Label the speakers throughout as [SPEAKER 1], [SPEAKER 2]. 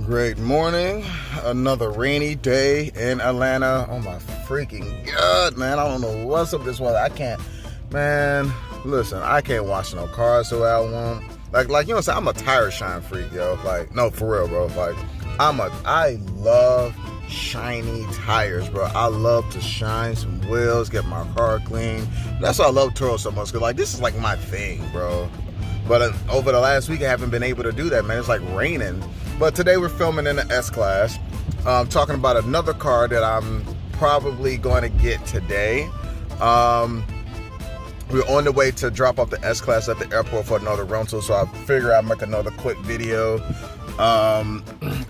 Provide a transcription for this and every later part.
[SPEAKER 1] Great morning. Another rainy day in Atlanta. Oh my freaking god, man. I don't know what's up with this weather. I can't, man, listen, I can't wash no cars the way I want. Like, you know what I'm saying? I'm a tire shine freak, yo. Like, no, for real, bro. Like, I love shiny tires, bro. I love to shine some wheels, get my car clean. That's why I love Turo so much, because, like, this is, like, my thing, bro. But over the last week, I haven't been able to do that, man. It's, like, raining. But today we're filming in the S-Class, talking about another car that I'm probably going to get today. We're on the way to drop off the S-Class at the airport for another rental, so I figure I'd make another quick video.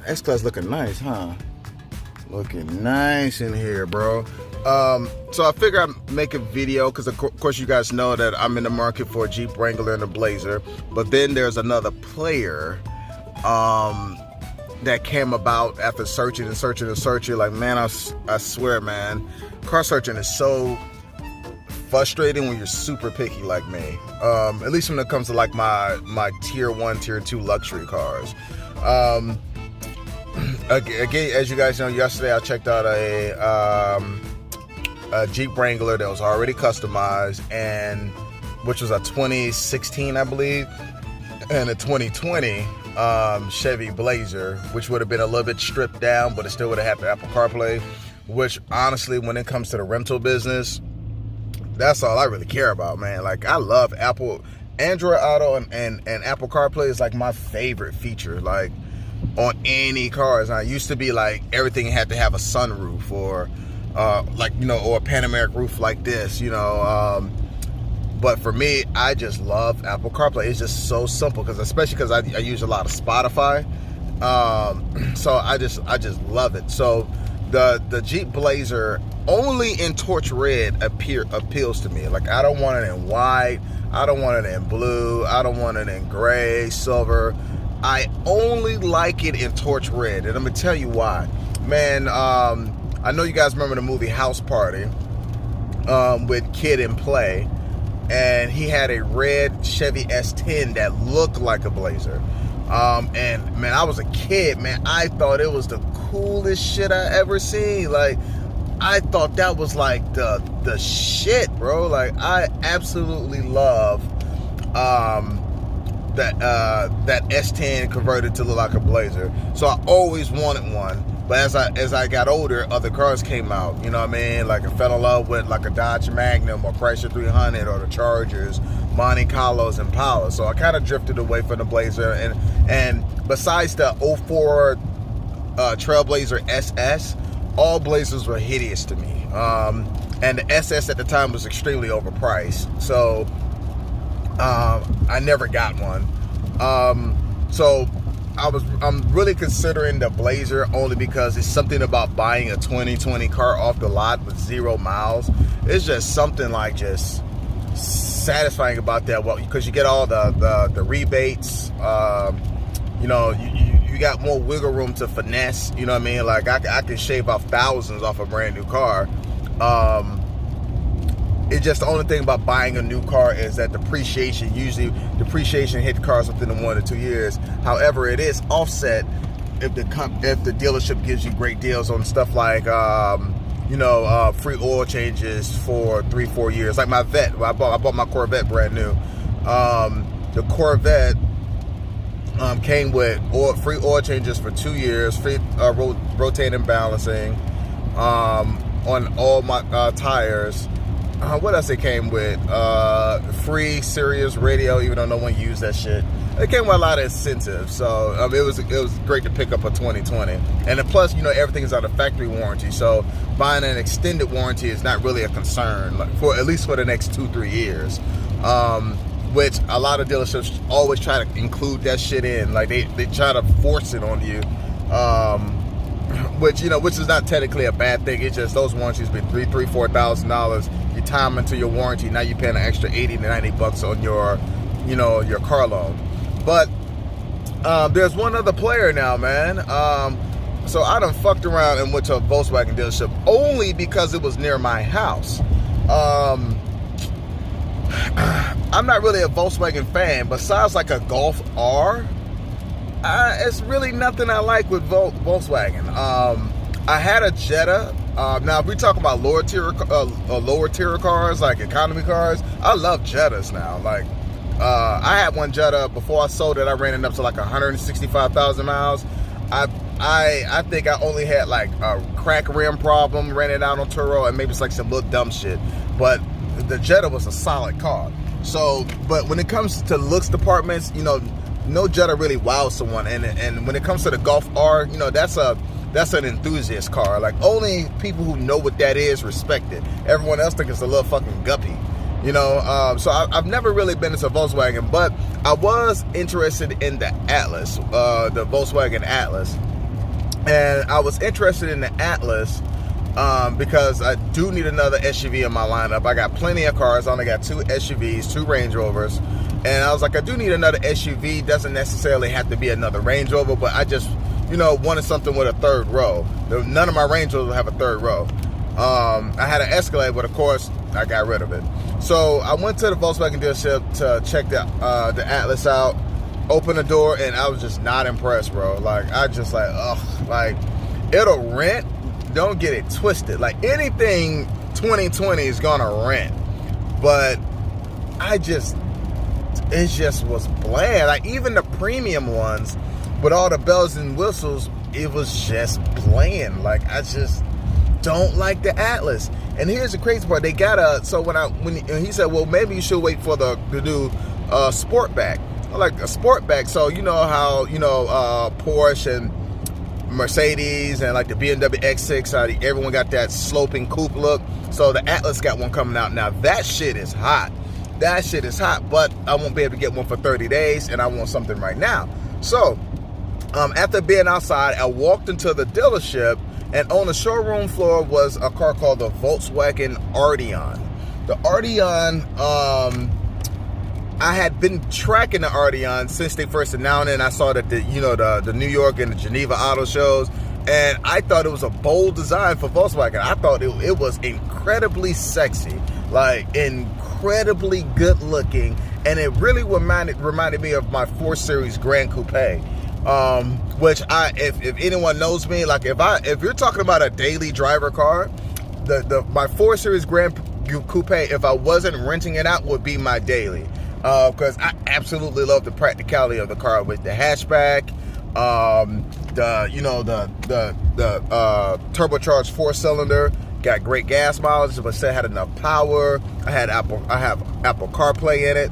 [SPEAKER 1] S-Class looking nice, huh? Looking nice in here, bro. So I figure I'd make a video, because of course you guys know that I'm in the market for a Jeep Wrangler and a Blazer. But then there's another player that came about after searching and searching and searching. Like, man, I swear, man, car searching is so frustrating when you're super picky like me. At least when it comes to like my tier 1, tier 2 luxury cars. Again, as you guys know, yesterday I checked out a Jeep Wrangler that was already customized, and which was a 2016, I believe, and a 2020 Chevy Blazer, which would have been a little bit stripped down, but it still would have had the Apple CarPlay, which honestly, when it comes to the rental business, that's all I really care about, man. Like, I love Apple, Android Auto and Apple CarPlay is like my favorite feature, like on any cars. I used to be like everything had to have a sunroof or like, you know, or a panoramic roof like this, you know. But for me, I just love Apple CarPlay. It's just so simple, because especially because I use a lot of Spotify. So I just love it. So the Jeep Blazer only in torch red appeals to me. Like, I don't want it in white. I don't want it in blue. I don't want it in gray, silver. I only like it in torch red, and I'm gonna tell you why. Man, I know you guys remember the movie House Party with Kid and Play. And he had a red Chevy S10 that looked like a Blazer. And man, I was a kid, man. I thought it was the coolest shit I ever seen. Like, I thought that was like the shit, bro. Like, I absolutely love that S10 converted to look like a Blazer. So I always wanted one. But as I got older, other cars came out, you know what I mean? Like, I fell in love with like a Dodge Magnum or Chrysler 300 or the Chargers, Monte Carlos, and Impala. So I kind of drifted away from the Blazer. And besides the 04 Trailblazer SS, all Blazers were hideous to me. And the SS at the time was extremely overpriced. So I never got one. So I'm really considering the Blazer only because it's something about buying a 2020 car off the lot with 0 miles. It's just something like just satisfying about that. Well, because you get all the rebates. You know, you got more wiggle room to finesse. You know what I mean? Like, I can shave off thousands off a brand new car. It's just the only thing about buying a new car is that depreciation hit cars within 1 to 2 years. However, it is offset if the dealership gives you great deals on stuff like you know, free oil changes for 3-4 years. Like my Vet, I bought my Corvette brand new. The Corvette came with free oil changes for 2 years, free rotating balancing on all my tires. What else it came with? Free Sirius radio, even though no one used that shit. It came with a lot of incentives, so it was great to pick up a 2020. And then plus, you know, everything is on a factory warranty, so buying an extended warranty is not really a concern, like, for at least for the next 2-3 years. Which a lot of dealerships always try to include that shit in, like they try to force it on you. Which is not technically a bad thing. It's just those warranties be $4,000. You time into your warranty, now you're paying an extra $80 to $90 on your, you know, your car loan. But there's one other player now, man. So I done fucked around and went to a Volkswagen dealership only because it was near my house. I'm not really a Volkswagen fan. Besides like a Golf R, it's really nothing I like with Volkswagen. I had a Jetta. Now, if we talk about lower tier cars, like economy cars, I love Jettas now. Like, I had one Jetta before I sold it. I ran it up to like 165,000 miles. I think I only had like a crack rim problem, ran it out on Turo, and maybe it's like some little dumb shit. But the Jetta was a solid car. So, but when it comes to looks departments, you know, no Jetta really wows someone. And when it comes to the Golf R, you know, that's an enthusiast car. Like, only people who know what that is respect it. Everyone else thinks it's a little fucking guppy. You know, so I've never really been into Volkswagen, but I was interested in the Atlas, the Volkswagen Atlas. And I was interested in the Atlas because I do need another SUV in my lineup. I got plenty of cars. I only got 2 SUVs, 2 Range Rovers. And I was like, I do need another SUV. Doesn't necessarily have to be another Range Rover, but I just, you know, wanted something with a third row. None of my Range Rovers have a third row. I had an Escalade, but of course, I got rid of it. So I went to the Volkswagen dealership to check the Atlas out, open the door, and I was just not impressed, bro. Like, I just like, ugh, like, it'll rent. Don't get it twisted. Like, anything 2020 is gonna rent, but it just was bland. Like, even the premium ones with all the bells and whistles, it was just bland. Like, I just don't like the Atlas. And here's the crazy part: they got so when he said, well, maybe you should wait for the new Sportback. I'm like, a Sportback. So you know how, you know, Porsche and Mercedes and like the BMW X6, everyone got that sloping coupe look. So the Atlas got one coming out now. That shit is hot. That shit is hot, but I won't be able to get one for 30 days, and I want something right now. So after being outside, I walked into the dealership, and on the showroom floor was a car called the Volkswagen Arteon. The Arteon, I had been tracking the Arteon since they first announced it, and I saw that the New York and the Geneva auto shows, and I thought it was a bold design for Volkswagen. I thought it was incredibly sexy, like incredibly good looking, and it really reminded me of my 4 Series Grand Coupe. Which if anyone knows me, like if you're talking about a daily driver car, my 4 Series Grand Coupe, if I wasn't renting it out, would be my daily. Because I absolutely love the practicality of the car with the hatchback, the turbocharged 4-cylinder, got great gas mileage, but still had enough power. I have Apple CarPlay in it.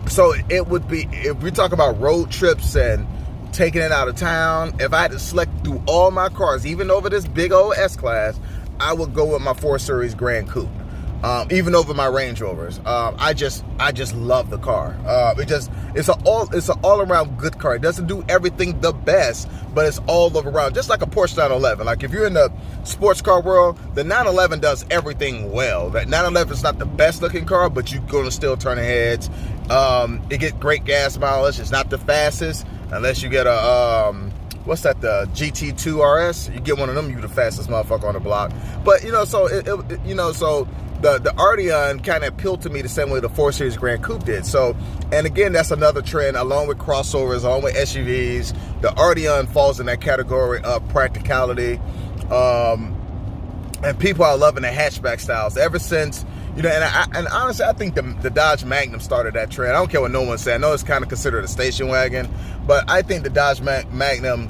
[SPEAKER 1] So it would be, if we talk about road trips and taking it out of town, if I had to select through all my cars, even over this big old S-Class, I would go with my 4 Series Grand Coupe. Even over my Range Rovers. I just love the car. It's an all-around good car. It doesn't do everything the best, but it's all over around. Just like a Porsche 911. Like, if you're in the sports car world, the 911 does everything well. That 911 is not the best looking car, but you're gonna still turn heads. It gets great gas mileage. It's not the fastest, unless you get a the GT2 RS. You get one of them, you're the fastest motherfucker on the block. But so the Arteon kind of appealed to me the same way the 4 Series Grand Coupe did. So, and again, that's another trend, along with crossovers, along with SUVs. The Arteon falls in that category of practicality. And people are loving the hatchback styles ever since, and honestly, I think the Dodge Magnum started that trend. I don't care what no one says. I know it's kind of considered a station wagon, but I think the Dodge Magnum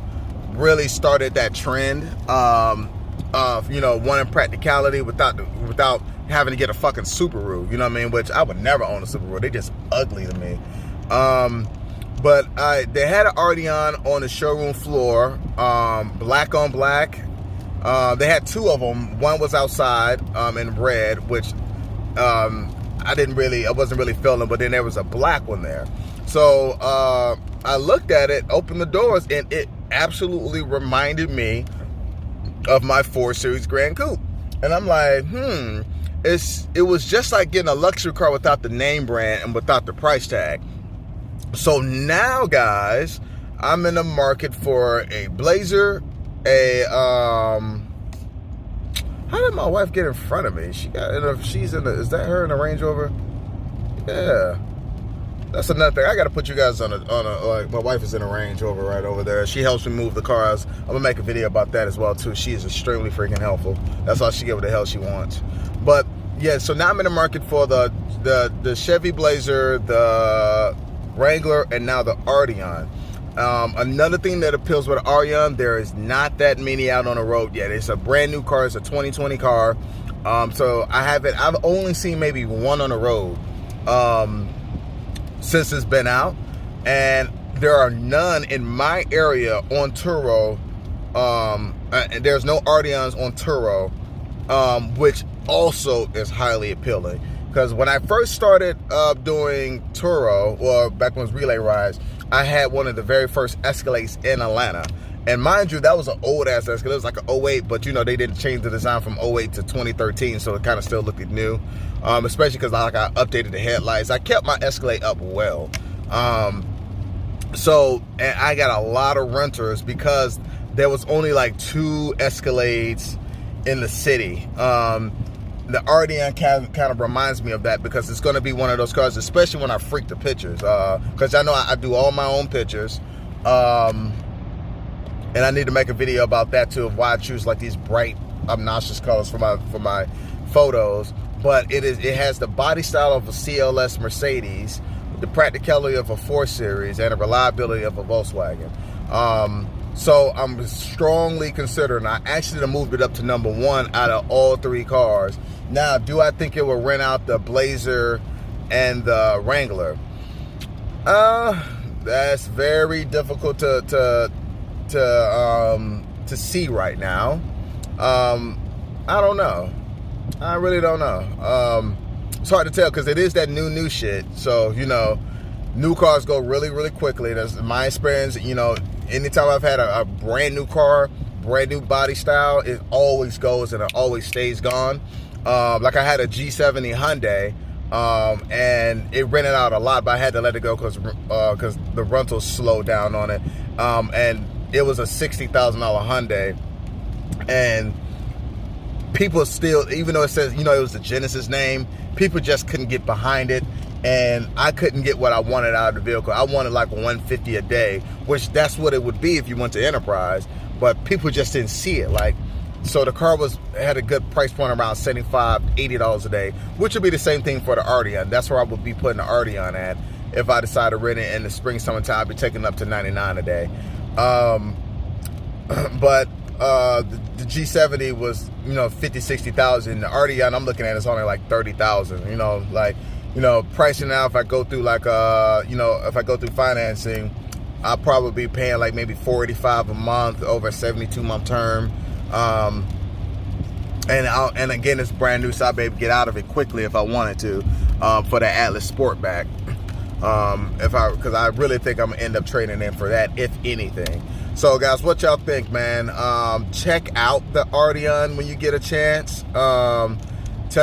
[SPEAKER 1] really started that trend of, wanting practicality without having to get a fucking Subaru, you know what I mean? Which I would never own a Subaru. They just ugly to me. But they had an Arteon on the showroom floor, black on black. They had 2 of them. One was outside in red, which I wasn't really feeling, but then there was a black one there. So I looked at it, opened the doors, and it absolutely reminded me of my 4 Series Grand Coupe. And I'm like, it was just like getting a luxury car without the name brand and without the price tag. So now, guys, I'm in the market for a Blazer, how did my wife get in front of me? Is that her in the Range Rover? Yeah. That's another thing. I got to put you guys on a my wife is in a Range Rover right over there. She helps me move the cars. I'm going to make a video about that as well, too. She is extremely freaking helpful. That's all she get what the hell she wants. But, yeah, so now I'm in the market for the Chevy Blazer, the Wrangler, and now the Arteon. Another thing that appeals with the Arteon, there is not that many out on the road yet. It's a brand new car. It's a 2020 car. So I've only seen maybe one on the road since it's been out, and there are none in my area on Turo. There's no Arteons on Turo, which also is highly appealing. Because when I first started doing Turo, or back when it was relay rides, I had one of the very first Escalades in Atlanta. And mind you, that was an old ass Escalade. It was like an 08, but you know, they didn't change the design from 08 to 2013, so it kind of still looked new. Especially because I updated the headlights. I kept my Escalade up well. So, and I got a lot of renters because there was only like 2 Escalades in the city. The Arteon kind of reminds me of that, because it's going to be one of those cars, especially when I freak the pictures. Because I know I do all my own pictures. And I need to make a video about that too, of why I choose like these bright, obnoxious colors for my photos. But it has the body style of a CLS Mercedes, the practicality of a 4 Series, and the reliability of a Volkswagen. So I'm strongly considering, I actually moved it up to number 1 out of all 3 cars. Now, do I think it will rent out the Blazer and the Wrangler? That's very difficult to see right now. I don't know. I really don't know. It's hard to tell because it is that new shit. So, you know, new cars go really, really quickly. That's my experience. You know, anytime I've had a brand new car, brand new body style, it always goes and it always stays gone. Like I had a G70 Hyundai, and it rented out a lot, but I had to let it go because the rentals slowed down on it. And it was a $60,000 Hyundai, and people still, even though it says, you know, it was the Genesis name, people just couldn't get behind it, and I couldn't get what I wanted out of the vehicle. I wanted like $150 a day, which that's what it would be if you went to Enterprise, but people just didn't see it. Like, so the car had a good price point around $75, $80 a day, which would be the same thing for the Arteon. That's where I would be putting the Arteon at if I decide to rent it in the spring, summertime. I'd be taking up to $99 a day. But the G70 was, you know, 50, 60,000. The Arteon I'm looking at is only like 30,000. You know, like, you know, pricing now, if I go through like you know, if I go through financing, I'll probably be paying like maybe $485 a month over a 72-month term. And again, it's brand new, so I'll be able to get out of it quickly if I wanted to, for the Atlas Sportback. Because I really think I'm gonna end up trading in for that, if anything. So guys, what y'all think, man? Check out the Arteon when you get a chance. Tell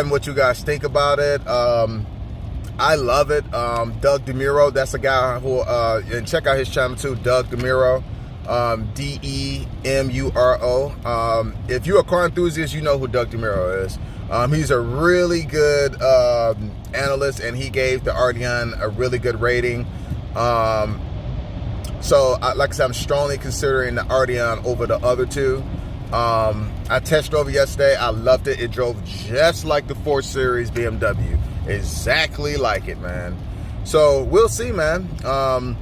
[SPEAKER 1] me what you guys think about it. I love it. Doug DeMuro, that's a guy who, and check out his channel too, Doug DeMuro, DeMuro. If you're a car enthusiast, you know who Doug DeMuro is. He's a really good analyst, and he gave the Arteon a really good rating. So, like I said, I'm strongly considering the Arteon over the other 2. I test drove it yesterday. I loved it. It drove just like the 4 Series BMW. Exactly like it, man. So, we'll see, man. I'm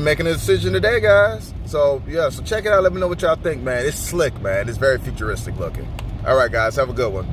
[SPEAKER 1] making a decision today, guys. So, yeah, so check it out. Let me know what y'all think, man. It's slick, man. It's very futuristic looking. All right, guys, have a good one.